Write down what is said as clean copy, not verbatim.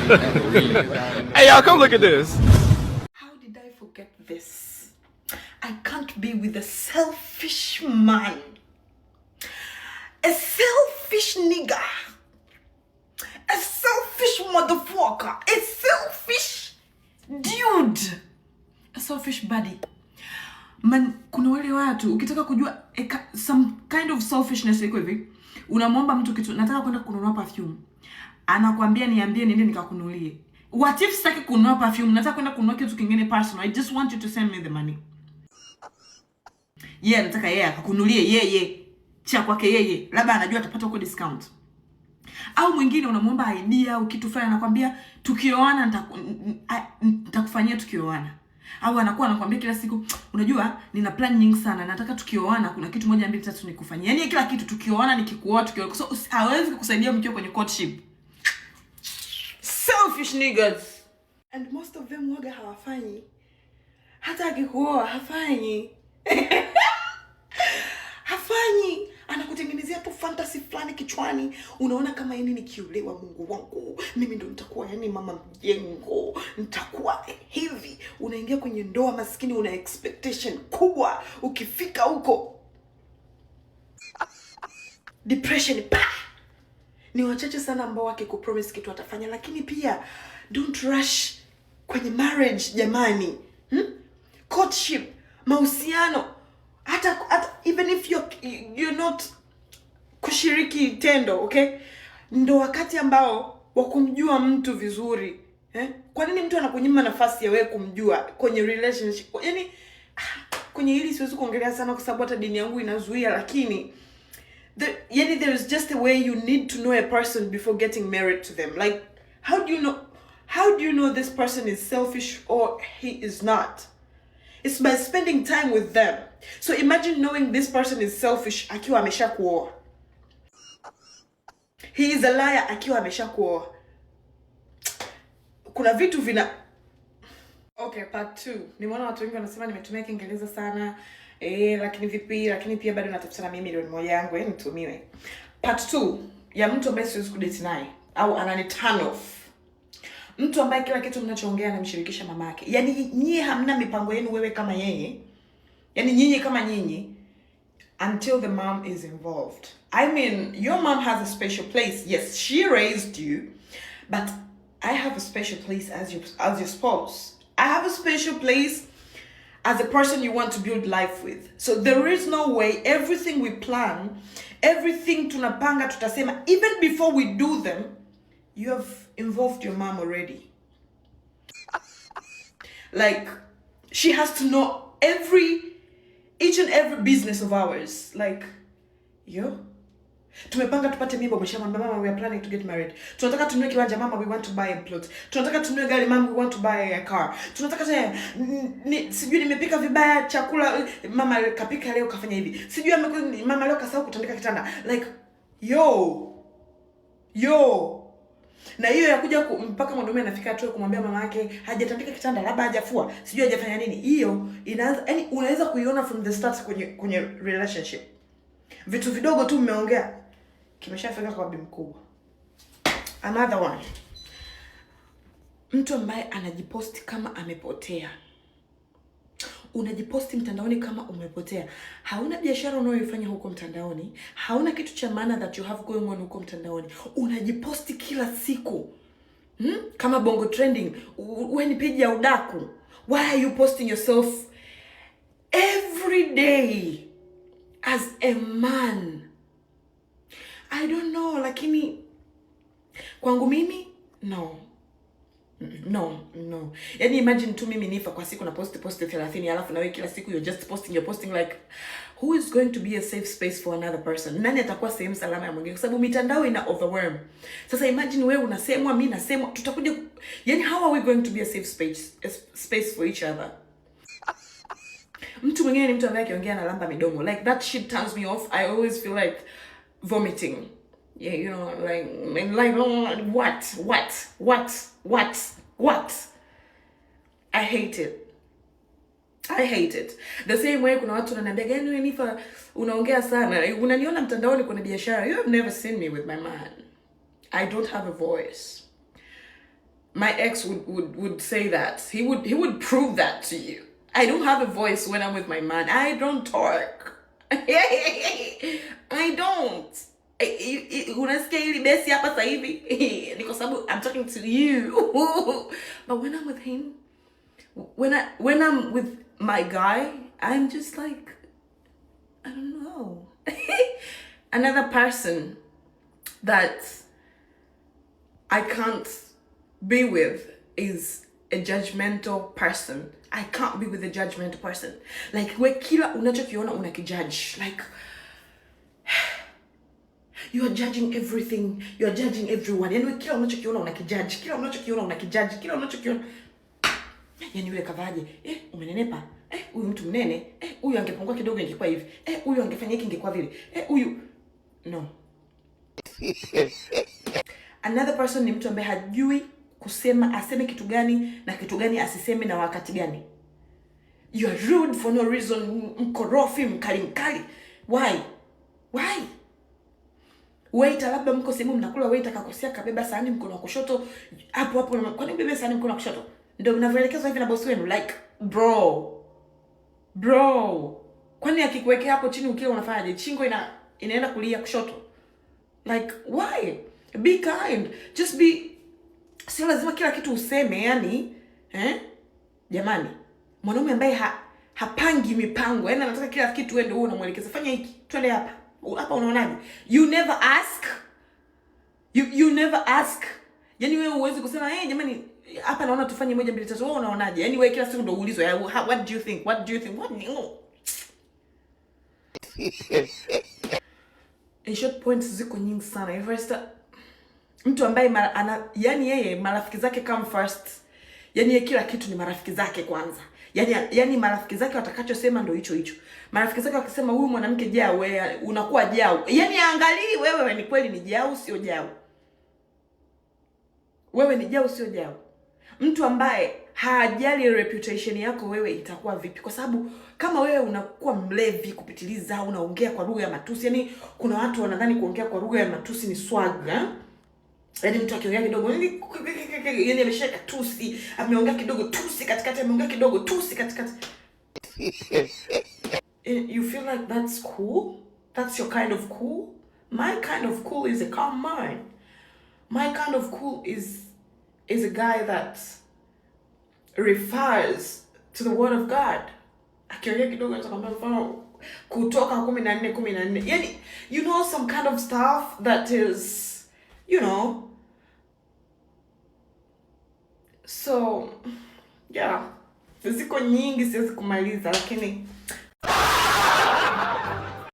Hey, y'all, come look at this. How did I forget this? I can't be with a selfish man. A selfish nigga. A selfish motherfucker. A selfish dude. A selfish buddy. Man, kuna wale watu ukitaka kujua some kind of selfishness iko hivi. Unamwomba mtu kitu, nataka kwenda kununua perfume. Anakuambia niambie niende nikakununulie. What if sitaki kununua perfume, nataka kwenda kununua kitu kingine personal. I just want you to send me the money. Nataka yeye akakununulie yeye. Cha kwake yeye. Labda anajua atapata huko discount. Au mwingine unamwomba idea au kitu fulani anakuambia tukioana nitakufanyia tukioana. Au anakuambia kila siku unajua nina plan nyingi sana, nataka tukioana kuna kitu moja mbili tatu nikufanyia. Yaani kila kitu tukioana nikikuoa tukioa. So hawezi kukusaidia mkiwa kwenye courtship. Selfish niggas. And most of them waga hawafanyi. Hata akikuoa hafanyi. Hafanyi. Anakutengenezea tu fantasy fulani kichwani. Unaona kama yani nikiolewa, Mungu wangu, mimi ndo nitakuwa yani mama mjengo, nitakuwa hivi. Unaingia kwenye ndoa maskini, una expectation kubwa. Ukifika huko depression pa. Ni wachache sana ambao wakikupromise kitu atafanya, lakini pia don't rush kwenye marriage jamani. Courtship, mahusiano, hata even if you're not kushiriki tendo, okay? Ndo wakati ambao wa kumjua mtu vizuri. Kwa nini mtu anakunyima nafasi ya wewe kumjua kwenye relationship? Yaani kwenye hili siwezi kuongelea sana kwa sababu hata dini yangu inazuia, lakini there is just a way you need to know a person before getting married to them. Like how do you know this person is selfish or he is not? It's by spending time with them. So imagine knowing this person is selfish akiwa ameshakuoa. He is a liar akiwa ameshakuoa. Kuna vitu vina. Okay, part 2. Nimeona watu wengi wanasema nimetumia Kiingereza sana. Lakini vipi, lakini pia bado natafutana mimi milioni moja yangu nitumiwe. Part 2 ya mtu ambaye siwezi kudate naye au anani turn off. Mtu ambaye kila kitu mnachoongea anamshirikisha mamake. Yaani nyinyi hamna mipango yenu wewe kama yeye. Yaani nyinyi kama nyinyi until the mom is involved. I mean, your mom has a special place. Yes, she raised you, but I have a special place as your spouse. I have a special place as a person you want to build life with. So there is no way everything we plan, everything tunapanga tutasema, even before we do them, you have involved your mom already. Like, she has to know each and every business of ours. Like, tumepanga tupate mimba, umeshamwambia mama we are planning to get married. Tunataka tununue kiwanja mama, we want to buy a plot. Tunataka tununue gari mama, we want to buy a car. Tunataka sijui nimepika vibaya chakula mama kapika leo kafanya hivi. Sijui mama leo kasahau kutandika kitanda. Like na hiyo ya kuja mpaka mwanaume anafika tu kumwambia mama yake hajatandika kitanda, labda hajafua, sijui hajafanya nini. Hiyo inaanza yani unaweza kuiona from the start kwenye relationship. Vitu vidogo tu mmeongea kimeshafika kwa bibi mkubwa. Another one. Mtu ambaye anajiposti kama amepotea. Unajiposti mtandaoni kama umepotea. Hauna biashara unayoifanya huko mtandaoni. Hauna kitu cha maana that you have going on huko mtandaoni. Unajiposti kila siku. Kama bongo trending. Wewe ni page ya udaku. Why are you posting yourself every day as a man? I don't know, lakini kwangu mimi no. Yaani imagine tu mimi nifa kwa siku na post 30 alafu na wewe kila siku you're posting like who is going to be a safe space for another person? Nani atakuwa sehemu salama ya mwingine? Kwa sababu mitandao ina overwhelm. Sasa imagine wewe unasemwa, mimi nasemwa, tutakuja yaani how are we going to be a safe space for each other? Mtu mwingine ni mtu ambaye akiongea na lamba midomo. Like that shit turns me off. I always feel like vomiting. Yeah, you know, like what? I hate it. The same way kuna watu wananiambia gani wewe Nifa unaongea sana. Unaniona mtandaoni kwenye biashara. You have never seen me with my man. I don't have a voice. my ex would say that. He would prove that to you. I don't have a voice when I'm with my man. I don't talk. I don't. Unasikia hili besi hapa sasa hivi ni kwa sababu I'm talking to you. But when I'm with him, when I'm with my guy, I'm just like, I don't know. Another person that I can't be with is a judgmental person. I can't be with a judgmental person. Like, we kila unachokiona unakijudge. Like, you are judging everything. You are judging everyone. Yani we kila unachokiona unakijudge. Kila unachokiona unakijudge. Kila unachokiona. Yani yule kavaje? Umenenepa. Huyu mtu mnene. Huyu angepungua kidogo ingekuwa hivi. Huyu angefanya hiki ingekuwa vile. Huyu no. Another person ni mtu ambaye hajui kusema aseme kitu gani na kitu gani asiseme na wakati gani. You are rude for no reason, mkorofi, mkali. Why? Waiter labda mko sehemu mnakula, waiter kakosea kabeba sahani mkono wa kushoto, hapo kwani ubebe sahani mkono wa kushoto? Ndio mnavyoelekezwa hivi na boss wenu, like bro. Kwani akikuwekea hapo chini ukila unafanyaje? Chingo inaenda kulia kushoto. Like, why? Be kind. Just be. Sio lazima kila kitu useme, yani jamani, mwanaume ambaye hapangi mipango, yani anataka kila kitu wewe ndio unamwelekeza, fanya hiki, twende hapa unaonaje? You never ask. You never ask. Yani wewe huwezi kusema jamani, hapa naona tufanye 1 2 3, wewe unaonaje? Yani wewe kila siku ndio uulizwe, what do you think? What no. In short, points ziko nyingi sana. First, mtu ambaye yani yeye marafiki zake come first. Yani yeye kila kitu ni marafiki zake kwanza. Yani marafiki zake watakachosema ndio hicho. Marafiki zake wakisema huyu mwanamke jao, wewe unakuwa jao. Yani angalii wewe ni kweli ni jao sio jao. Wewe ni jao sio jao. Mtu ambaye hajali reputation yako wewe itakuwa vipi? Kwa sababu kama wewe unakuwa mlevi kupitiliza, unaongea kwa lugha ya matusi, yani kuna watu wanadhani kuongea kwa lugha ya matusi ni swag, yani mtu akiongea kidogo yani ameshaka tusi, ameongea kidogo tusi katikati, ameongea kidogo tusi katikati. You feel like that's cool? That's your kind of cool? My kind of cool is a calm mind. My kind of cool is a guy that refers to the word of God. Akiongea kidogo atakwambia mfano Kutoka 14:14. Yani, you know, some kind of stuff that is, you know. So, yeah. Ziko nyingi siwezi kumaliza, lakini